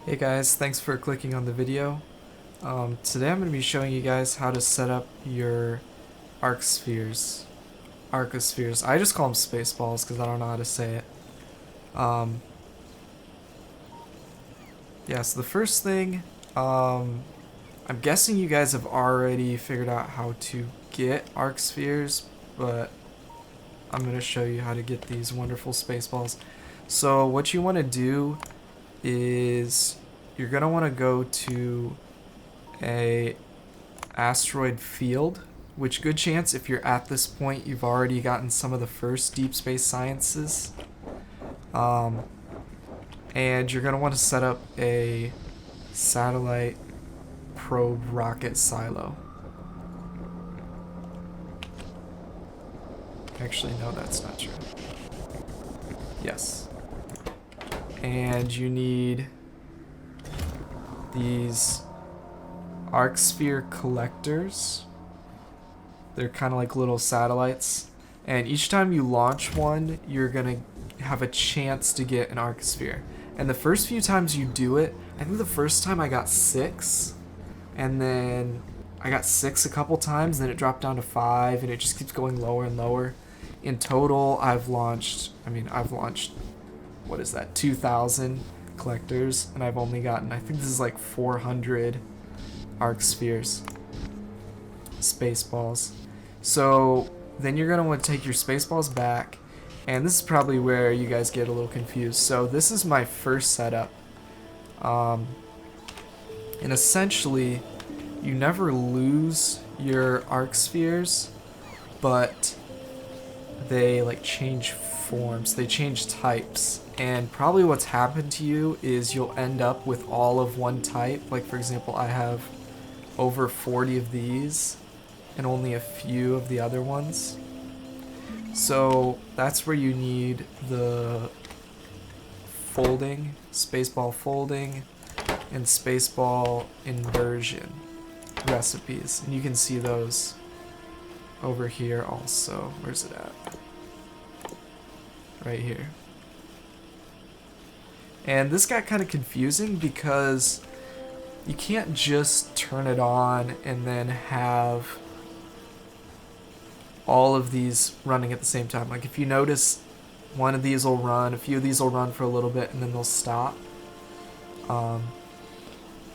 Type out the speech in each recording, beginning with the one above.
Hey guys, thanks for clicking on the video. Today I'm going to be showing you guys how to set up your Acrospheres. I just call them Spaceballs because I don't know how to say it. Yeah, so the first thing, I'm guessing you guys have already figured out how to get Arcspheres, but I'm going to show you how to get these wonderful Spaceballs. So what you want to do is you're going to want to go to a asteroid field, which good chance if you're at this point you've already gotten some of the first deep space sciences. And you're going to want to set up a satellite probe rocket silo. Actually, no, that's not true. Yes. And you need these Arcsphere collectors. They're kind of like little satellites. And each time you launch one, you're going to have a chance to get an Arcsphere. And the first few times you do it, I think the first time I got 6. And then I got 6 a couple times, and then it dropped down to 5, and it just keeps going lower and lower. In total, I've launched, what is that, 2,000 collectors, and I've only gotten, I think this is like 400 Arcspheres. Spaceballs. So then you're going to want to take your Spaceballs back, and this is probably where you guys get a little confused. So this is my first setup. And essentially, you never lose your Arcspheres, but they like change forms, they change types. And probably what's happened to you is you'll end up with all of one type. Like for example, I have over 40 of these and only a few of the other ones. So that's where you need the folding, Spaceball folding, and Spaceball inversion recipes. And you can see those over here also. Where's it at? Right here. And this got kind of confusing because you can't just turn it on and then have all of these running at the same time. Like if you notice, one of these will run, a few of these will run for a little bit, and then they'll stop. But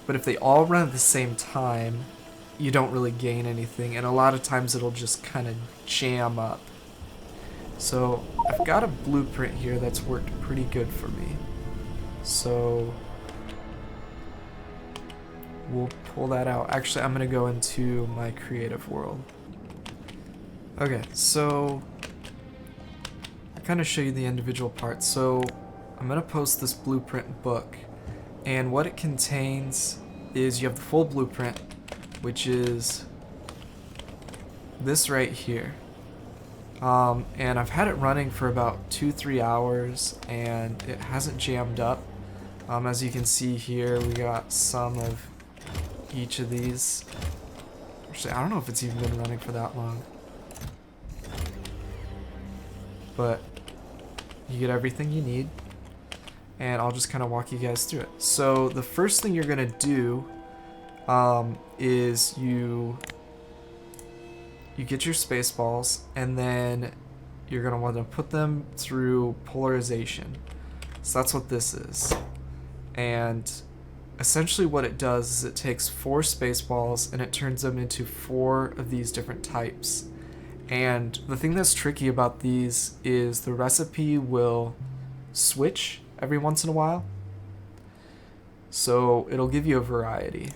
if they all run at the same time, you don't really gain anything, and a lot of times it'll just kind of jam up. So I've got a blueprint here that's worked pretty good for me. So we'll pull that out. Actually, I'm going to go into my creative world. Okay, so I'll kind of show you the individual parts. So I'm going to post this blueprint book, and what it contains is you have the full blueprint, which is this right here. And I've had it running for about 2-3 hours, and it hasn't jammed up. As you can see here, we got some of each of these. Actually, I don't know if it's even been running for that long. But you get everything you need, and I'll just kind of walk you guys through it. So the first thing you're going to do is you get your Spaceballs, and then you're going to want to put them through Polarization. So that's what this is. And essentially what it does is it takes 4 Spaceballs and it turns them into 4 of these different types. And the thing that's tricky about these is the recipe will switch every once in a while. So it'll give you a variety.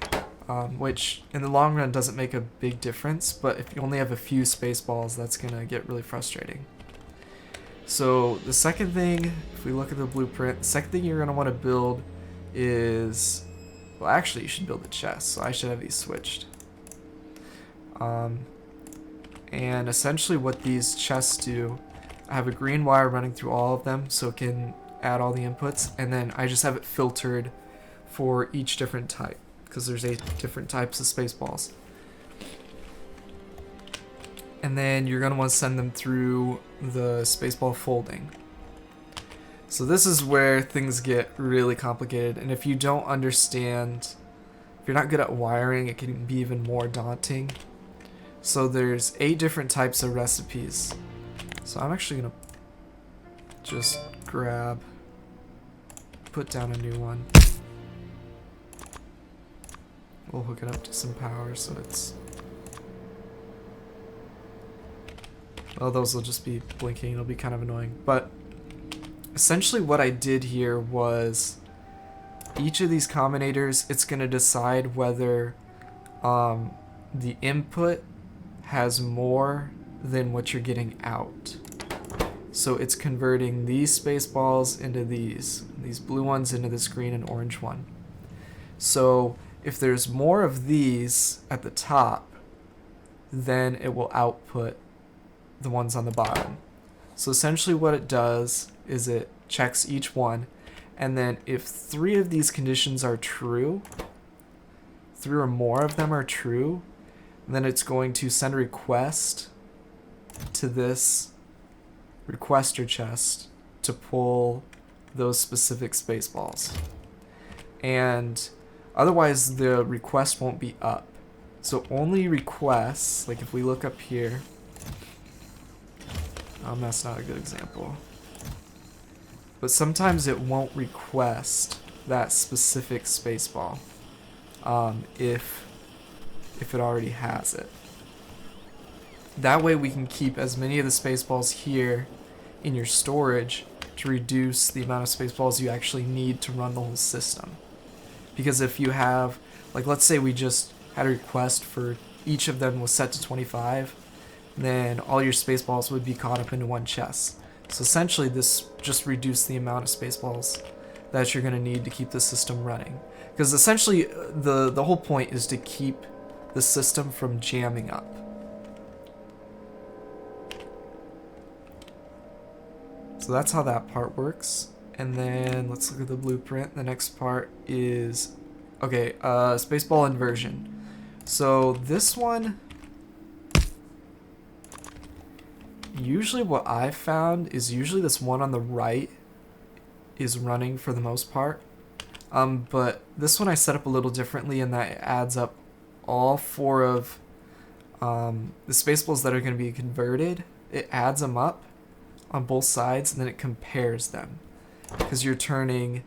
Which in the long run doesn't make a big difference, but if you only have a few Spaceballs, that's going to get really frustrating. So the second thing, if we look at the blueprint, the second thing you're going to want to build is, well actually you should build a chest, so I should have these switched. And essentially what these chests do, I have a green wire running through all of them so it can add all the inputs, and then I just have it filtered for each different type, because there's 8 different types of Spaceballs. And then you're going to want to send them through the Spaceball folding. So this is where things get really complicated, and if you don't understand, if you're not good at wiring, it can be even more daunting. So there's 8 different types of recipes. So I'm actually gonna just put down a new one. We'll hook it up to some power so it's... Well, those will just be blinking, it'll be kind of annoying. But essentially what I did here was each of these combinators, it's going to decide whether the input has more than what you're getting out. So it's converting these Spaceballs into these blue ones into this green and orange one. So if there's more of these at the top, then it will output the ones on the bottom. So essentially what it does is it checks each one, and then if 3 of these conditions are true, 3 or more of them are true, then it's going to send a request to this requester chest to pull those specific Spaceballs. And otherwise the request won't be up. So only requests, like if we look up here, that's not a good example. But sometimes it won't request that specific Spaceball if it already has it. That way we can keep as many of the Spaceballs here in your storage to reduce the amount of Spaceballs you actually need to run the whole system. Because if you have, like let's say we just had a request for each of them was set to 25, then all your Spaceballs would be caught up into one chest. So essentially this just reduced the amount of Spaceballs that you're going to need to keep the system running. Because essentially the whole point is to keep the system from jamming up. So that's how that part works. And then let's look at the blueprint. The next part is, okay, Spaceball inversion. So this one, usually what I've found is usually this one on the right is running for the most part. But this one I set up a little differently in that it adds up all 4 of the Spaceballs that are going to be converted. It adds them up on both sides and then it compares them. Because you're turning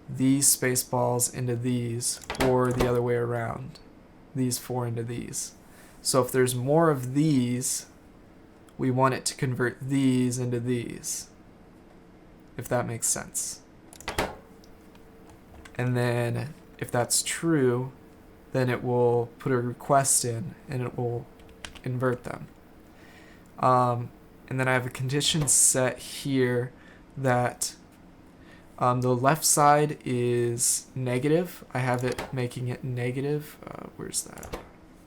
these Spaceballs into these or the other way around. These 4 into these. So if there's more of these, we want it to convert these into these, if that makes sense. And then if that's true, then it will put a request in and it will invert them. And then I have a condition set here that the left side is negative. I have it making it negative. Where's that?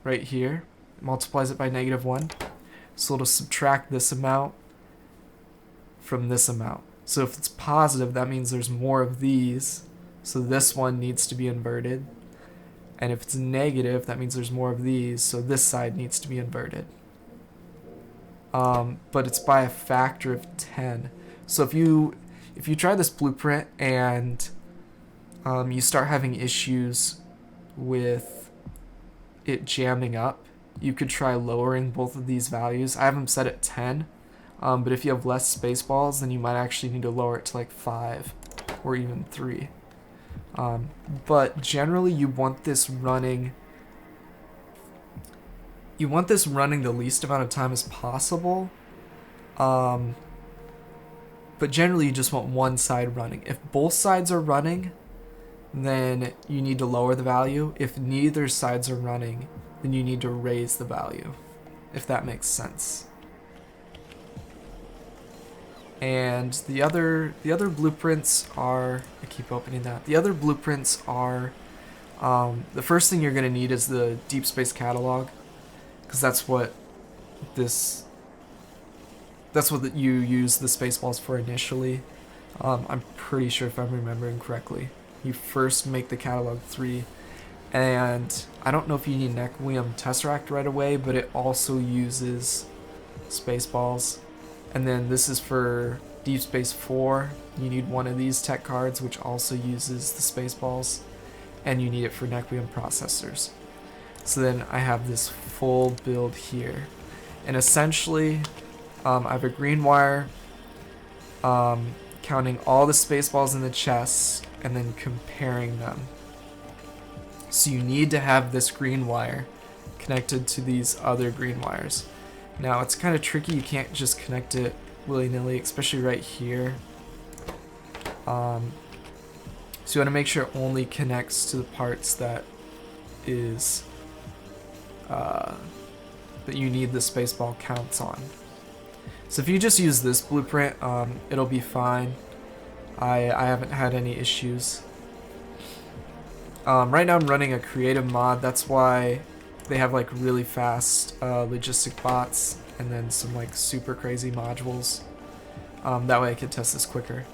Right here. It multiplies it by -1. So it'll subtract this amount from this amount. So if it's positive, that means there's more of these. So this one needs to be inverted. And if it's negative, that means there's more of these. So this side needs to be inverted. But it's by a factor of 10. So if you try this blueprint and you start having issues with it jamming up, you could try lowering both of these values. I have them set at 10, but if you have less Spaceballs, then you might actually need to lower it to like 5 or even 3. But generally you want this running the least amount of time as possible. But generally you just want one side running. If both sides are running, then you need to lower the value. If neither sides are running, then you need to raise the value, if that makes sense. And the other blueprints are, I keep opening that. The other blueprints are, the first thing you're going to need is the Deep Space Catalog, because that's what you use the Spaceballs for initially. I'm pretty sure if I'm remembering correctly. You first make the catalog 3, and I don't know if you need an Equium Tesseract right away, but it also uses Spaceballs. And then this is for Deep Space 4, you need one of these tech cards, which also uses the Spaceballs, and you need it for Nequium processors. So then I have this full build here. And essentially, I have a green wire, counting all the Spaceballs in the chest, and then comparing them. So you need to have this green wire connected to these other green wires. Now it's kind of tricky, you can't just connect it willy-nilly, especially right here. So you want to make sure it only connects to the parts that is that you need the Spaceball counts on. So if you just use this blueprint, it'll be fine. I haven't had any issues. Right now I'm running a creative mod, that's why they have like really fast logistic bots and then some like super crazy modules. That way I can test this quicker.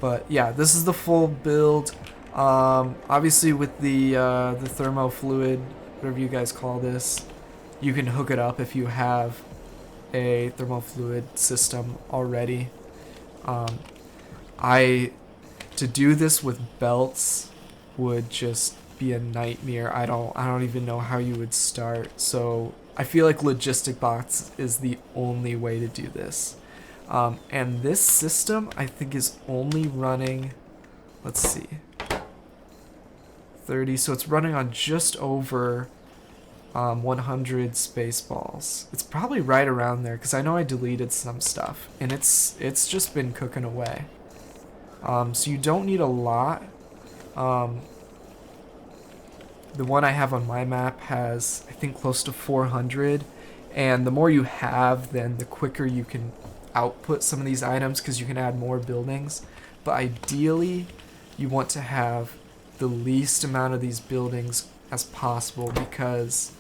But yeah, this is the full build. Obviously with the thermo fluid, whatever you guys call this, you can hook it up if you have a thermo fluid system already. To do this with belts would just be a nightmare. I don't even know how you would start. So I feel like logistic bots is the only way to do this. And this system I think is only running, let's see, 30. So it's running on just over 100 Spaceballs. It's probably right around there because I know I deleted some stuff and it's just been cooking away. So you don't need a lot. The one I have on my map has, I think, close to 400, and the more you have, then the quicker you can output some of these items because you can add more buildings. But ideally, you want to have the least amount of these buildings as possible because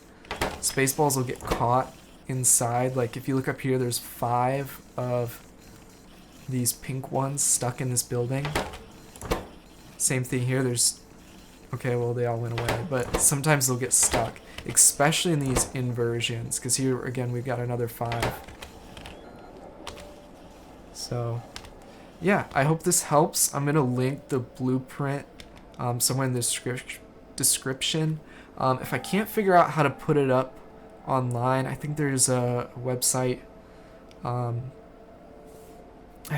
Spaceballs will get caught inside. Like if you look up here, there's 5 of these pink ones stuck in this building. Same thing here, there's, okay, well they all went away, but sometimes they'll get stuck, especially in these inversions, because here again we've got another 5. So yeah, I hope this helps. I'm gonna link the blueprint somewhere in the description. If I can't figure out how to put it up online, I think there's a website, I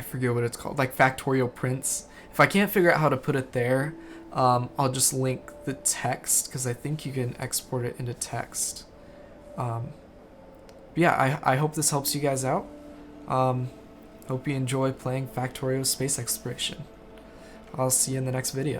forget what it's called, like Factorio prints. If I can't figure out how to put it there, I'll just link the text because I think you can export it into text. Yeah, I hope this helps you guys out. Hope you enjoy playing Factorio Space Exploration. I'll see you in the next video.